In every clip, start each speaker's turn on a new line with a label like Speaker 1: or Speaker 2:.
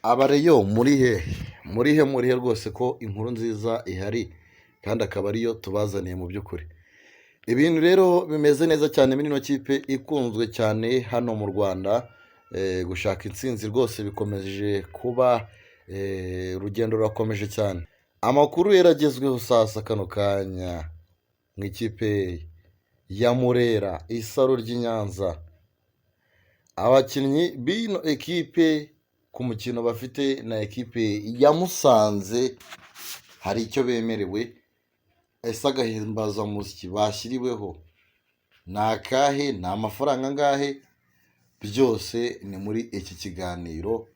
Speaker 1: Abareyo muri he rwose ko inkuru nziza ihari kandi akaba ariyo tubazaniye mu by'ukuri. Ibintu rero bimeze neza cyane muri ino kipe ikunzwe cyane hano mu Rwanda. Gushaka intsinzi rwose bikomeje kuba urugendo rurakomeje cyane. Amakuru yaragezweho sasa kano kanya mu ikipe ya Murera isaro ry'i Nyanza. Abakinnyi b'ino ekipe ku mukino bafite na ekipe ya Musanze hari icyo bemerewe. Ese agahimbazamusyi bashyiriweho ni akahe? Ni amafaranga angahe? Byose ni muri iki kiganiro.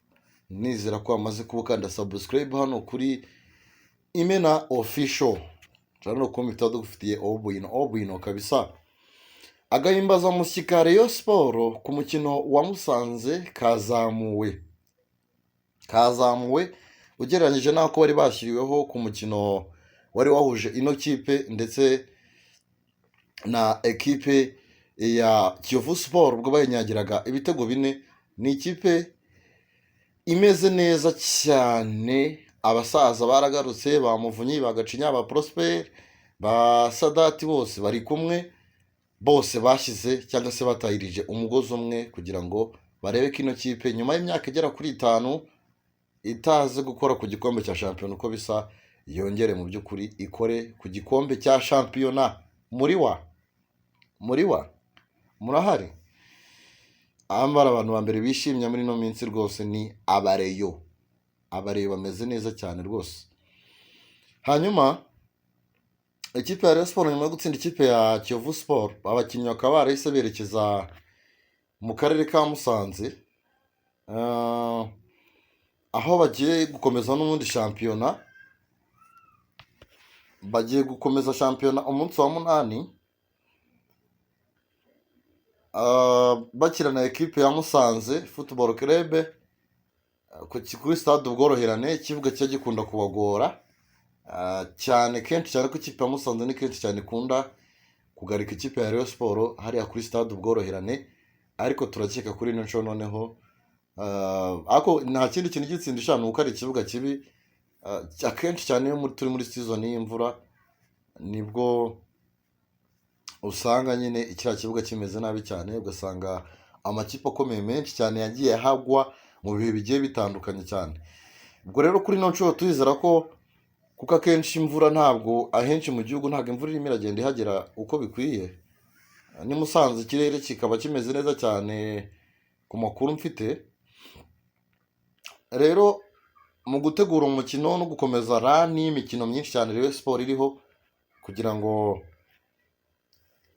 Speaker 1: Nizera ko wamaze kuba ukanda subscribe hano kuri Imena Official. Channel komita dufitiye obwino kabisa. Agahimbazamusyi ka Rayon Sport ku mukino wa Musanze kazamuwe ugereranyije n'ako bari bashyiriweho ku mukino wari wahuje ino kipe ndetse na ekipe ya Kiyovu Sport ubwo bayinyagiraga ibitego 4. Ni ikipe imeze neza cyane. Abasaza baragarutse, ba Muvunyi, ba Gacinya, ba Prosper, ba Sadati bose bari kumwe, bose bashyize cyangwa se batahirije umugozi umwe kugira ngo barebe ko ino kipe nyuma y'imyaka igera kuri 5 itaze gukora ku gikombe cya shampiyona uko bisa, yongere mu by'ukuri ikore ku gikombe cya shampiyona. Murahari? Ambara abantu ba mbere bishimye muri no minsi rwose ni abareyo bameze neza cyane rwose. Hanyuma ikipe ya Rayon Sport nyuma yo gutsinda ikipe ya Kiyovu Sport, abakinnyi bakaba barahise berekeza mu karere ka Musanze, aho bagiye gukomeza n'ubundi shampiyona. Bagiye gukomeza shampiyona umunsi wa 8 bakirana ekipe ya Musanze Football Club kuri stade Ubworoherane. Ikibuga cyo gikunda kubagora cyane kenshi cyane ko ikipe ya Musanze ni kenshi cyane ikunda kugarika ikipe ya Rayon Sport hariya kuri stade Ubworoherane, ariko turakeka kuri ino nshuro noneho ako nta kindi kintu gitsindisha nuko ari ikibuga kibi. Akenshi cyane iyo turi muri season y'imvura nibwo usanga nyine ikira kibuga kimeze nabi cyane, ugasanga amakipe akomeye menshi cyane yagiye hagwa mu bihe bigiye bitandukanye cyane. Ubwo rero kuri ino nshuro tuyizera ko kuko akenshi imvura ntabwo ahenshi mu gihugu ntabwo imvura irimo iragenda ihagera uko bikwiye. Ni Musanze ikirere kikaba kimeze neza cyane ku makuru mfite. Rero mu gutegura umukino no gukomeza rani y'imikino myinshi cyane Rayon Sport iriho kugira ngo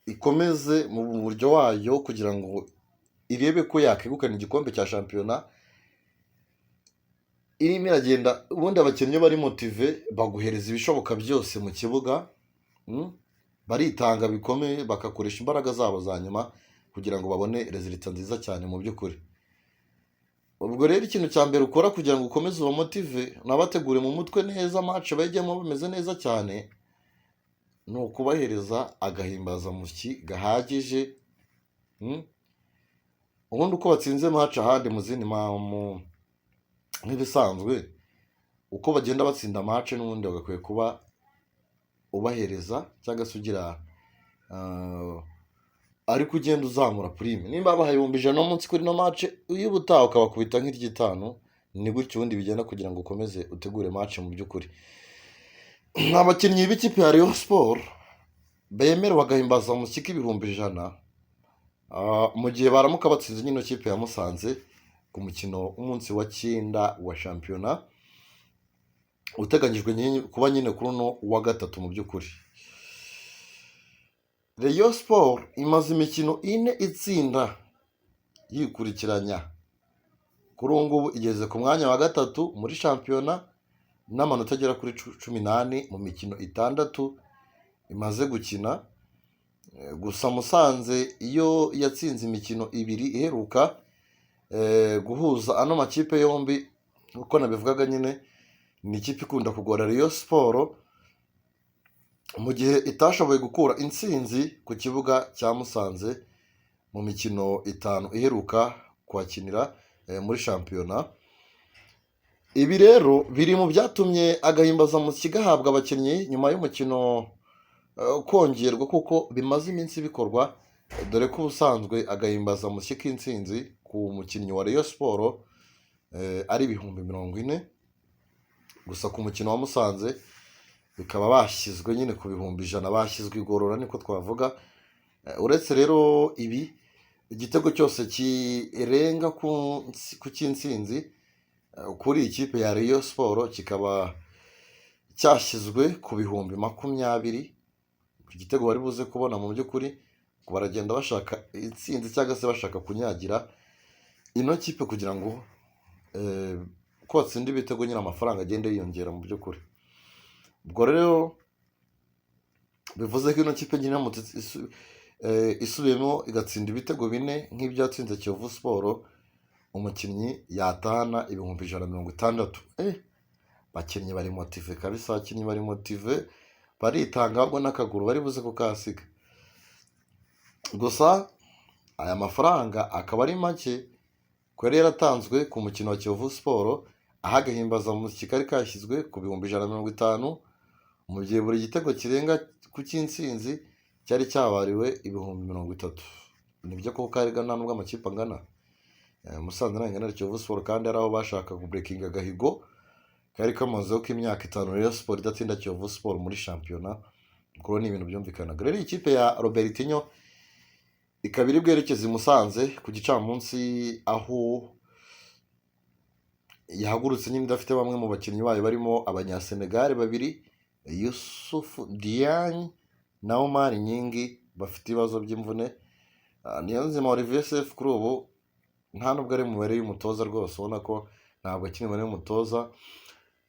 Speaker 1: ikomeze mu buryo wayo kugira ngo irebe ko yakegukana igikombe cya shampiyona, irimo iragenda. Ubundi abakinnyi bari motive baguhereza ibishoboka byose mu kibuga, baritanga bikomeye, bakakoresha imbaraga zabo za nyuma kugira ngo babone resultat nziza cyane mu by'ukuri. Ubwo rero ikintu cya mbere ukora kugira ngo ukomeze uwo motive nabategure mu mutwe neza match bajyemo bameze neza cyane, ni ukubahereza agahimbazamusyi gahagije. Ubundi uko batsinze match ahandi mu zindi nk'ibisanzwe, uko bagenda batsinda match n'ubundi bagakwiye kuba ubahereza cyangwa se ugira ariko ugenda uzamura prime. Nimba bahaye 100 umunsi kuri no match, iyo ubutaha ukabakubita nk'iryi5, ni gutyo ubundi bigenda kugira ngo ukomeze utegure match mu by'ukuri. Abakinnyi b'ikipe ya Rayon Sport bemerewe agahimbazamusyi k'100,000 mu gihe baramuka batsinze nyino kipe ya Musanze ku mukino umunsi wa 9 wa shampiyona uteganyijwe kuba nyine kuri no wa 3 mu by'ukuri. Rayon Sport imaze imikino 4 itsinda yikurikiranya. Kuri ubu ngubu igeze ku mwanya wa 3 muri shampiyona n'amanota agera kuri 18 mu mikino 6 imaze gukina. Gusa Musanze iyo yatsinze imikino 2 iheruka guhuza ano makipe yombi, uko nabivugaga nyine ni ikipe ikunda kugora Rayon Sport mu gihe itashoboye gukura intsinzi ku kibuga cya Musanze mu mikino 5 iheruka kwakinira muri shampiyona. Ibi rero biri mu byatumye agahimbazamusyi gahabwa abakinnyi nyuma y'umukino kongerwa, kuko bimaze iminsi bikorwa, dore ko ubusanzwe agahimbazamusyi k'intsinzi ku mukinnyi wa Rayon Sport ari ibihumbi 40, gusa ku mukino wa Musanze bikaba bashyizwe nyine ku bihumbi 100, bashyizwe igorora niko twavuga. Uretse rero ibi, igitego cyose kirenga ku cy'intsinzi kuri ikipe ya Rayon Sport kikaba cyashyizwe ku bihumbi 20. Igitego bari buze kubona mu by'ukuri baragenda bashaka intsinzi cyangwa se bashaka kunyagira ino kipe kugira ngo ko batsinda ibitego nyine amafaranga agenda yiyongera mu by'ukuri. Ubwo rero bivuze ko ino kipe nyine isubiyemo igatsinda ibitego 4 nk'ibyo yatsinze Kiyovu Sport, umukinnyi yatahana ibihumbi 160. Bakinnyi bari motive kabisa, abakinnyi bari motive, baritanga ahubwo n'akaguru bari buze kukasiga. Gusa aya mafaranga akaba ari make ko yari yaratanzwe ku mukino wa Kiyovu Sport, aho agahimbazamusyi kari kashyizwe ku bihumbi 150, mu gihe buri gitego kirenga ku cy'intsinzi cyari cyabariwe ibihumbi 30. Nibyo koko kari gana nubwo amakipe angana. Musanze n'angana Kiyovu Sport kandi ari aho bashaka kubreakinga agahigo kari kamazeho k'imyaka 5 Rayon Sport idatsinda Kiyovu Sport muri shampiyona. Ubwo ni ibintu byumvikanaga. Rero ikipe ya Robertinho ikaba iri bwerekeze i Musanze ku gicamunsi, aho yahagurutse nyine idafite bamwe mu bakinnyi bayo barimo abanyasenegal 2, Youssouf Diagne na Omar Nyingi, bafite ibibazo by'imvune. Niyonzima Olivier Sefu kuri ubu nta nubwo ari mu mubare y'umutoza rwose, ubona ko ntabwo akiri mu mubare y'umutoza.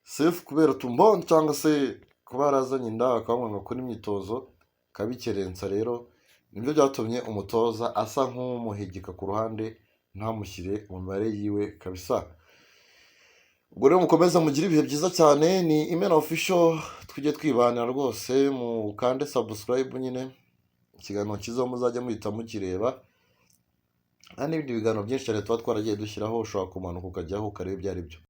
Speaker 1: Sefu kubera tumbon cyangwa se kuba yarazanye inda akabamwanga gukora imyitozo kabikerensa, rero nibyo byatumye umutoza asa nk'umuhigika ku ruhande ntamushyire mu mibare yiwe kabisa. Ubwo rero mukomeza mugire ibihe byiza cyane. Ni Imena Official, tujye twibanira rwose, mukande subscribe nyine, ikiganiro cyiza muzajya muhita mukireba, n'ibindi biganiro byinshi cyane tuba twaragiye dushyiraho, ushobora kumanuka ukajyaho ukareba ibyo ari byo.